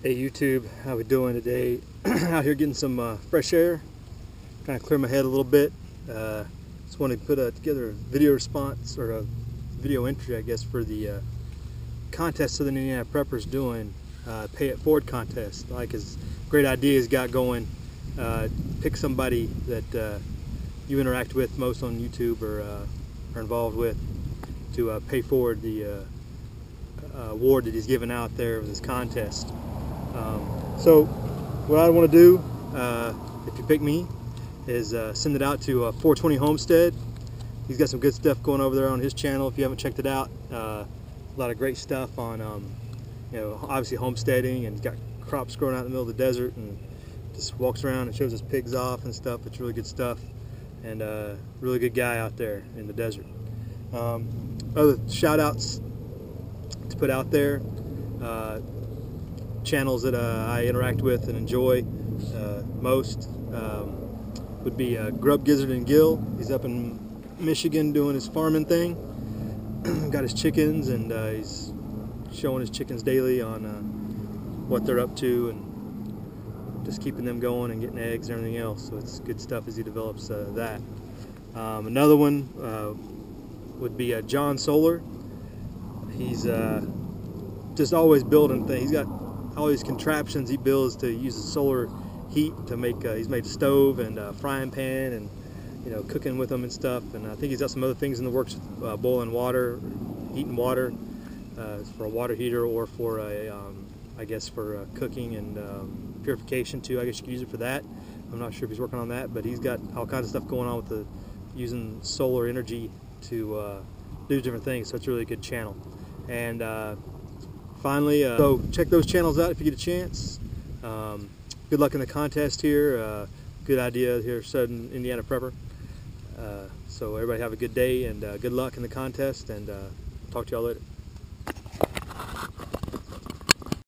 Hey YouTube, how we doing today? Out here getting some fresh air, trying to clear my head a little bit. Just want to put together a video response, or a video entry I guess, for the contest Southern Indiana Preppers doing, Pay It Forward contest. Like his great idea he's got going. Pick somebody that you interact with most on YouTube or are involved with to pay forward the award that he's giving out there with this contest. So what I want to do, if you pick me, is send it out to 420 Homestead. He's got some good stuff going over there on his channel if you haven't checked it out. A lot of great stuff on, obviously homesteading, and he's got crops growing out in the middle of the desert, and just walks around and shows his pigs off and stuff. It's really good stuff, and really good guy out there in the desert. Other shout outs to put out there, channels that I interact with and enjoy most would be Grub Gizzard and Gill. He's up in Michigan doing his farming thing. Got his chickens, and he's showing his chickens daily on what they're up to, and just keeping them going and getting eggs and everything else. So it's good stuff as he develops that. Another one would be John Solar. He's just always building things. He's got all these contraptions he builds to use the solar heat to make. He's made a stove and a frying pan, and cooking with them and stuff. And I think he's got some other things in the works, boiling water, heating water for a water heater, or for a, I guess for cooking and purification too. I guess you could use it for that. I'm not sure if he's working on that, but he's got all kinds of stuff going on with using solar energy to do different things. So it's a really good channel. And finally, so check those channels out if you get a chance. Good luck in the contest here. Good idea here, Southern Indiana Prepper. So everybody have a good day, and good luck in the contest, and talk to y'all later.